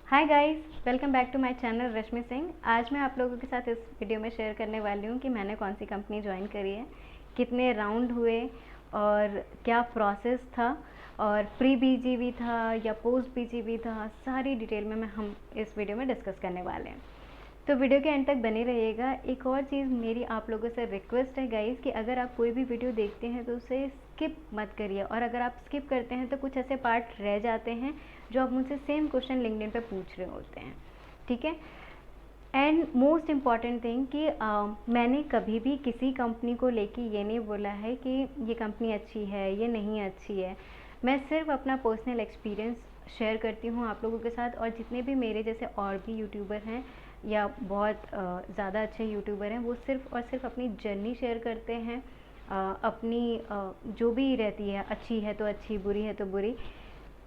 Hi guys, welcome back to my channel Rashmi Singh. आज मैं आप लोगों के साथ इस वीडियो में शेयर करने वाली हूँ कि मैंने कौन सी कंपनी ज्वाइन करी है, कितने राउंड हुए और क्या प्रोसेस था और प्री बीजीवी था या पोस्ट बीजीवी था। सारी डिटेल में हम इस वीडियो में डिस्कस करने वाले हैं, तो वीडियो के एंड तक बने रहिएगा। एक और चीज़ मेरी आप लोगों से रिक्वेस्ट है गाइस कि अगर आप कोई भी वीडियो देखते हैं तो उसे स्किप मत करिए, और अगर आप स्किप करते हैं तो कुछ ऐसे पार्ट रह जाते हैं जो आप मुझसे सेम क्वेश्चन लिंक्डइन पे पूछ रहे होते हैं, ठीक है। एंड मोस्ट इम्पॉर्टेंट थिंग कि मैंने कभी भी किसी कंपनी को लेके ये नहीं बोला है कि ये कंपनी अच्छी है, ये नहीं अच्छी है। मैं सिर्फ अपना पर्सनल एक्सपीरियंस शेयर करती हूँ आप लोगों के साथ, और जितने भी मेरे जैसे और भी यूट्यूबर हैं या बहुत ज़्यादा अच्छे यूट्यूबर हैं, वो सिर्फ और सिर्फ अपनी जर्नी शेयर करते हैं। अपनी जो भी रहती है, अच्छी है तो अच्छी, बुरी है तो बुरी।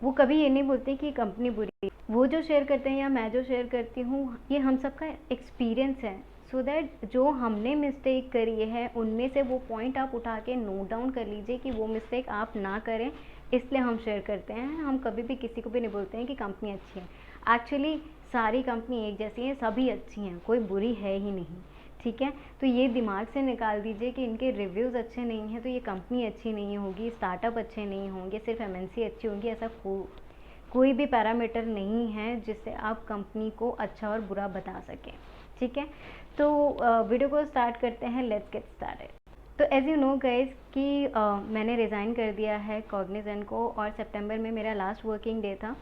वो कभी ये नहीं बोलते कि कंपनी बुरी है। वो जो शेयर करते हैं या मैं जो शेयर करती हूँ, ये हम सबका एक्सपीरियंस है। सो दैट जो हमने मिस्टेक करी है उनमें से वो पॉइंट आप उठा के नोट डाउन कर लीजिए कि वो मिस्टेक आप ना करें, इसलिए हम शेयर करते हैं। हम कभी भी किसी को भी नहीं बोलते हैं कि कंपनी अच्छी है। एक्चुअली सारी कंपनी एक जैसी हैं, सभी अच्छी हैं, कोई बुरी है ही नहीं, ठीक है। तो ये दिमाग से निकाल दीजिए कि इनके रिव्यूज़ अच्छे नहीं हैं तो ये कंपनी अच्छी नहीं होगी, स्टार्टअप अच्छे नहीं होंगे, सिर्फ एमएनसी अच्छी होंगी। ऐसा कोई भी पैरामीटर नहीं है जिससे आप कंपनी को अच्छा और बुरा बता सकें, ठीक है। तो वीडियो को स्टार्ट करते हैं, लेट्स गेट स्टार्टेड। तो एज़ यू नो गाइज कि मैंने रिज़ाइन कर दिया है कॉग्निजेंट को, और सितंबर में मेरा लास्ट वर्किंग डे था,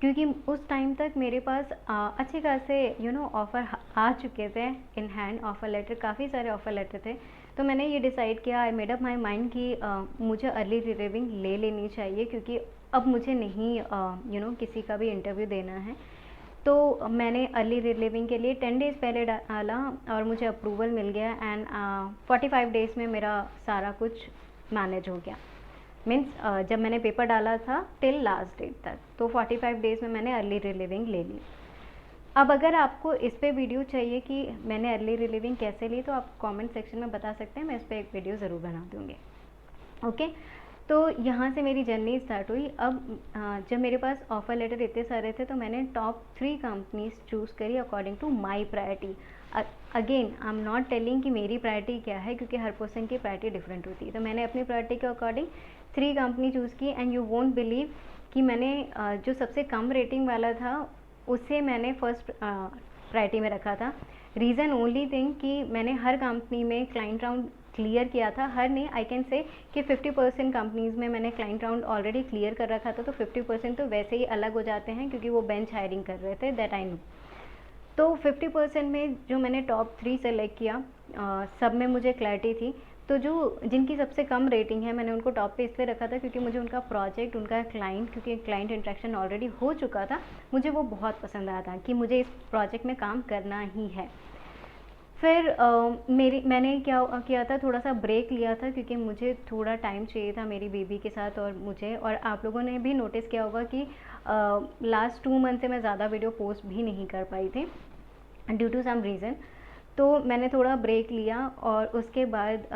क्योंकि उस टाइम तक मेरे पास अच्छे खासे ऑफ़र आ चुके थे इन हैंड। ऑफ़र लेटर, काफ़ी सारे ऑफ़र लेटर थे। तो मैंने ये डिसाइड किया, I made up my mind कि मुझे अर्ली रिलीविंग ले लेनी चाहिए, क्योंकि अब मुझे नहीं किसी का भी इंटरव्यू देना है। तो मैंने अर्ली रिलीविंग के लिए 10 डेज़ पहले डाला और मुझे अप्रूवल मिल गया। एंड 45 डेज़ में मेरा सारा कुछ मैनेज हो गया। मीन्स जब मैंने पेपर डाला था टिल लास्ट डेट तक, तो 45 डेज़ में मैंने अर्ली रिलीविंग ले ली। अब अगर आपको इस पे वीडियो चाहिए कि मैंने अर्ली रिलीविंग कैसे ली, तो आप कमेंट सेक्शन में बता सकते हैं, मैं इस पर एक वीडियो ज़रूर बना दूँगी, ओके। तो यहाँ से मेरी जर्नी स्टार्ट हुई। अब जब मेरे पास ऑफ़र लेटर इतने सारे थे तो मैंने टॉप 3 कंपनीज चूज़ करी according to my priority. Again I am not telling कि मेरी प्रायोरिटी क्या है, क्योंकि हर पर्सन की प्रायोरिटी डिफरेंट होती है। तो मैंने अपनी प्रायोरिटी के अकॉर्डिंग 3 कंपनी चूज़ की। एंड यू वोंट बिलीव कि मैंने जो सबसे कम रेटिंग वाला था उसे मैंने फर्स्ट प्रायोरिटी में रखा था। रीज़न ओनली थिंग कि मैंने हर कंपनी में क्लाइंट राउंड क्लियर किया था। हर नहीं, आई कैन से कि 50% कंपनीज़ में मैंने क्लाइंट राउंड ऑलरेडी क्लियर कर रखा था। तो 50% तो वैसे ही अलग हो जाते हैं, क्योंकि वो बेंच हायरिंग कर रहे थे, दैट आई नो। तो 50% में जो मैंने टॉप 3 सेलेक्ट किया, सब में मुझे क्लैरिटी थी। तो जो जिनकी सबसे कम रेटिंग है, मैंने उनको टॉप पे इसलिए रखा था क्योंकि मुझे उनका प्रोजेक्ट, उनका क्लाइंट, क्योंकि क्लाइंट इंटरेक्शन ऑलरेडी हो चुका था, मुझे वो बहुत पसंद आया था कि मुझे इस प्रोजेक्ट में काम करना ही है। फिर मैंने क्या किया था, थोड़ा सा ब्रेक लिया था, क्योंकि मुझे थोड़ा टाइम चाहिए था मेरी बेबी के साथ और मुझे। और आप लोगों ने भी नोटिस किया होगा कि लास्ट 2 मंथ से मैं ज़्यादा वीडियो पोस्ट भी नहीं कर पाई थी ड्यू टू सम रीज़न। तो मैंने थोड़ा ब्रेक लिया, और उसके बाद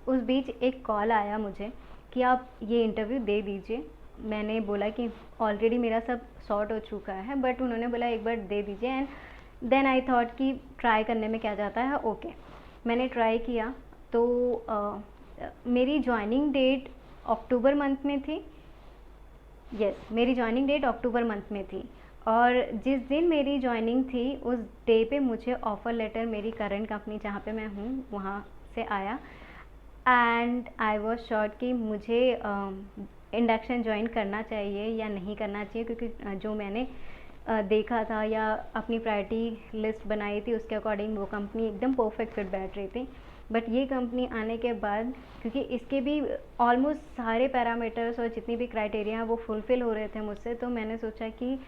उस बीच एक कॉल आया मुझे कि आप ये इंटरव्यू दे दीजिए। मैंने बोला कि ऑलरेडी मेरा सब सॉर्ट हो चुका है, बट उन्होंने बोला एक बार दे दीजिए। एंड देन आई थॉट कि ट्राई करने में क्या जाता है, ओके। मैंने ट्राई किया। तो मेरी ज्वाइनिंग डेट अक्टूबर मंथ में थी। यस, मेरी ज्वाइनिंग डेट अक्टूबर मंथ में थी, और जिस दिन मेरी ज्वाइनिंग थी उस डे पे मुझे ऑफ़र लेटर मेरी करंट कंपनी जहाँ पे मैं हूँ वहाँ से आया। एंड आई वॉज श्योर कि मुझे इंडक्शन ज्वाइन करना चाहिए या नहीं करना चाहिए, क्योंकि जो मैंने देखा था या अपनी प्रायोरिटी लिस्ट बनाई थी उसके अकॉर्डिंग वो कंपनी एकदम परफेक्ट फिट बैठ रही थी। बट ये कंपनी आने के बाद, क्योंकि इसके भी ऑलमोस्ट सारे पैरामीटर्स और जितनी भी क्राइटेरिया हैं वो फुलफ़िल हो रहे थे मुझसे, तो मैंने सोचा कि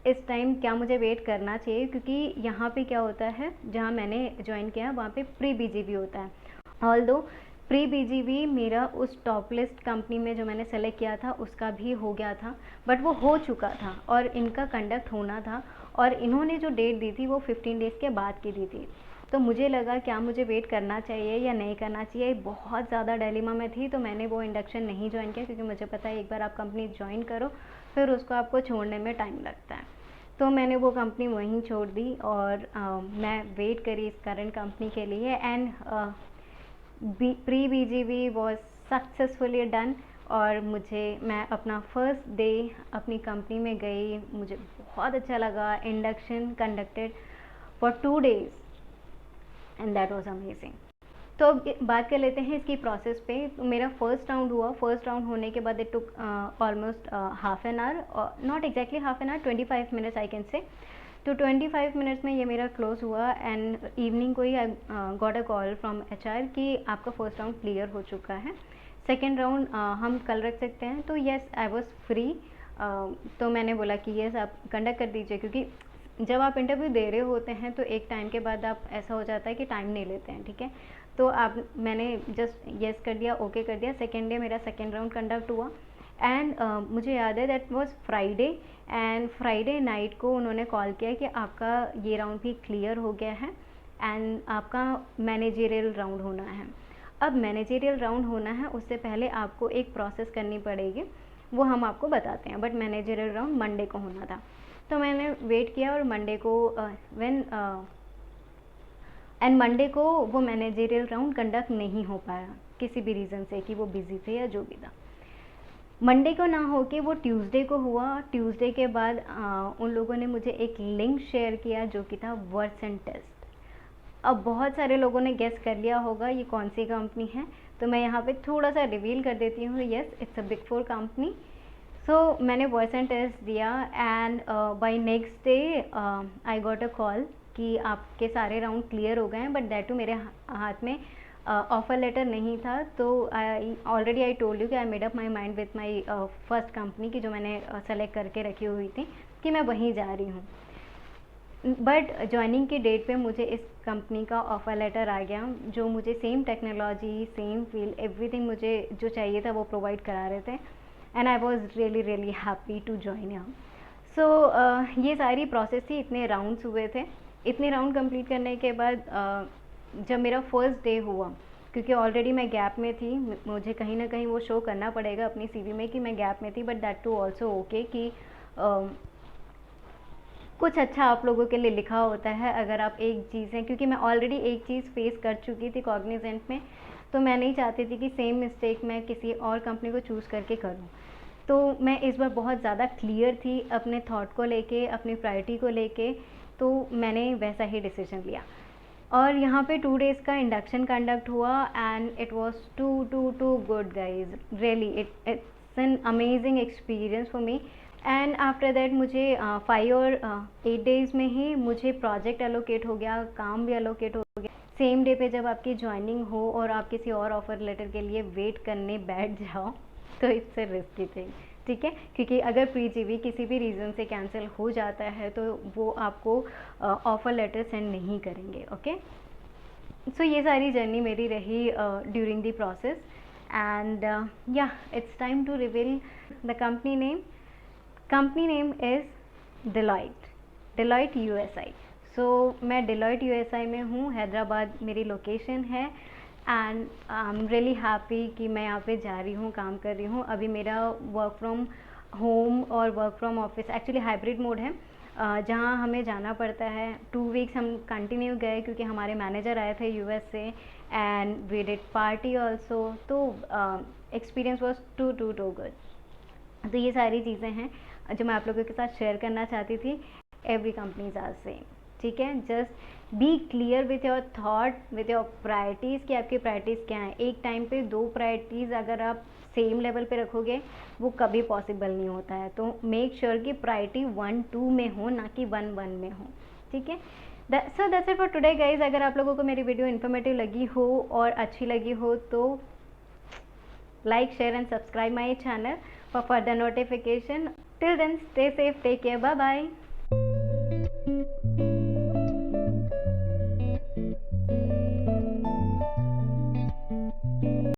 इस टाइम क्या मुझे वेट करना चाहिए, क्योंकि यहाँ पे क्या होता है, जहाँ मैंने ज्वाइन किया वहाँ पे प्री बीजीवी होता है। ऑल्दो प्री बीजीवी मेरा उस टॉप लिस्ट कंपनी में जो मैंने सेलेक्ट किया था उसका भी हो गया था, बट वो हो चुका था और इनका कंडक्ट होना था, और इन्होंने जो डेट दी थी वो 15 डेज़ के बाद की दी थी। तो मुझे लगा क्या मुझे वेट करना चाहिए या नहीं करना चाहिए, बहुत ज़्यादा डिलेमा में थी। तो मैंने वो इंडक्शन नहीं ज्वाइन किया, क्योंकि मुझे पता है एक बार आप कंपनी ज्वाइन करो फिर उसको आपको छोड़ने में टाइम लगता है। तो मैंने वो कंपनी वहीं छोड़ दी और मैं वेट करी इस करंट कंपनी के लिए। And pre BGV was successfully done और मैं अपना फर्स्ट डे अपनी कंपनी में गई, मुझे बहुत अच्छा लगा। Induction conducted for 2 days and that was amazing. तो अब बात कर लेते हैं इसकी प्रोसेस पे। तो मेरा फर्स्ट राउंड हुआ, फर्स्ट राउंड होने के बाद it took almost half an hour, not exactly half an hour, 25 minutes I can say. तो 25 मिनट्स में ये मेरा क्लोज हुआ एंड इवनिंग को ही I got a call from HR कि आपका फर्स्ट राउंड क्लियर हो चुका है, सेकेंड राउंड हम कल रख सकते हैं। तो येस, आई वॉज फ्री। तो मैंने बोला कि येस आप कंडक्ट कर दीजिए, क्योंकि जब आप इंटरव्यू दे रहे होते हैं तो एक टाइम के बाद आप ऐसा हो जाता है कि टाइम नहीं लेते हैं, ठीक है। तो मैंने जस्ट येस कर दिया, ओके कर दिया। सेकेंड डे मेरा सेकेंड राउंड कंडक्ट हुआ एंड मुझे याद है that was Friday and Friday night को उन्होंने कॉल किया कि आपका ये राउंड भी क्लियर हो गया है एंड आपका मैनेजरियल राउंड होना है। अब मैनेजरियल राउंड होना है, उससे पहले आपको एक प्रोसेस करनी पड़ेगी, वो हम आपको बताते हैं, बट मैनेजरियल राउंड मंडे को होना था। तो मैंने वेट किया और मंडे को मंडे को वो मैनेजरियल राउंड कंडक्ट नहीं हो पाया किसी भी रीज़न से, कि वो बिजी थे या जो भी था। मंडे को ना होके वो ट्यूसडे को हुआ। ट्यूसडे के बाद उन लोगों ने मुझे एक लिंक शेयर किया जो कि था वर्सन टेस्ट। अब बहुत सारे लोगों ने गेस कर लिया होगा ये कौन सी कंपनी है, तो मैं यहाँ पे थोड़ा सा रिवील कर देती हूँ। Yes, it's a big 4 company. So मैंने वर्सन टेस्ट दिया and by next day I got a call कि आपके सारे राउंड क्लियर हो गए हैं, बट दैट टू मेरे हाथ में ऑफर लेटर नहीं था। तो ऑलरेडी आई टोल्ड यू कि I made up my mind with my first company की जो मैंने सेलेक्ट करके रखी हुई थी कि मैं वहीं जा रही हूँ। बट ज्वाइनिंग की डेट पे मुझे इस कंपनी का ऑफ़र लेटर आ गया, जो मुझे same technology, same field, everything मुझे जो चाहिए था वो प्रोवाइड करा रहे थे and I was really happy to join यहाँ। सो ये सारी प्रोसेस थी, इतने राउंड्स हुए थे। इतने राउंड कंप्लीट करने के बाद जब मेरा फर्स्ट डे हुआ, क्योंकि ऑलरेडी मैं गैप में थी, मुझे कहीं ना कहीं वो शो करना पड़ेगा अपनी CV में कि मैं गैप में थी, but that too also okay कि कुछ अच्छा आप लोगों के लिए लिखा होता है अगर आप एक चीज़ है, क्योंकि मैं ऑलरेडी एक चीज़ फेस कर चुकी थी कॉग्निजेंट में, तो मैं नहीं चाहती थी कि सेम मिस्टेक मैं किसी और कंपनी को चूज़ करके करूं। तो मैं इस बार बहुत ज़्यादा क्लियर थी अपने थॉट को लेके, अपनी प्रायोरिटी को लेके, तो मैंने वैसा ही डिसीजन लिया। और यहाँ पे 2 days का इंडक्शन कंडक्ट हुआ and it was too good guys, really it's an amazing experience for me. And after that मुझे 5 और 8 days में ही मुझे प्रोजेक्ट एलोकेट हो गया, काम भी एलोकेट हो गया। सेम डे पे जब आपकी ज्वाइनिंग हो और आप किसी और ऑफर लेटर के लिए वेट करने बैठ जाओ तो इट्स ए रिस्की थिंग, ठीक है, क्योंकि अगर प्री-जीवी किसी भी रीज़न से कैंसिल हो जाता है तो वो आपको ऑफ़र लेटर सेंड नहीं करेंगे। ओके, सो ये सारी जर्नी मेरी रही during the process and yeah it's time to reveal the company name. Company name is Deloitte USI। सो मैं डेलॉयट USI में हूँ, हैदराबाद मेरी लोकेशन है and I am really happy कि मैं यहाँ पे जा रही हूँ, काम कर रही हूँ। अभी मेरा वर्क फ्रॉम होम और work from office actually hybrid mode है, जहाँ हमें जाना पड़ता है। 2 weeks हम कंटिन्यू गए क्योंकि हमारे मैनेजर आए थे US से and we did party also. तो एक्सपीरियंस वॉज टू गुड। तो ये सारी चीज़ें हैं जो मैं आप लोगों के साथ शेयर करना चाहती थी। एवरी कंपनीज आर सेम, ठीक है। Just be clear with your thought, with your priorities कि आपकी प्रायोरिटीज़ क्या हैं। एक टाइम पे 2 प्रायोरिटीज़ अगर आप सेम लेवल पे रखोगे वो कभी पॉसिबल नहीं होता है। तो मेक श्योर कि प्रायोरिटी 1 2 में हो, ना कि 1 1 में हो, ठीक है। So that's it for today guys. अगर आप लोगों को मेरी वीडियो इन्फॉर्मेटिव लगी हो और अच्छी लगी हो तो like, share and subscribe my channel for further notification. Till then, stay safe, take care, bye bye.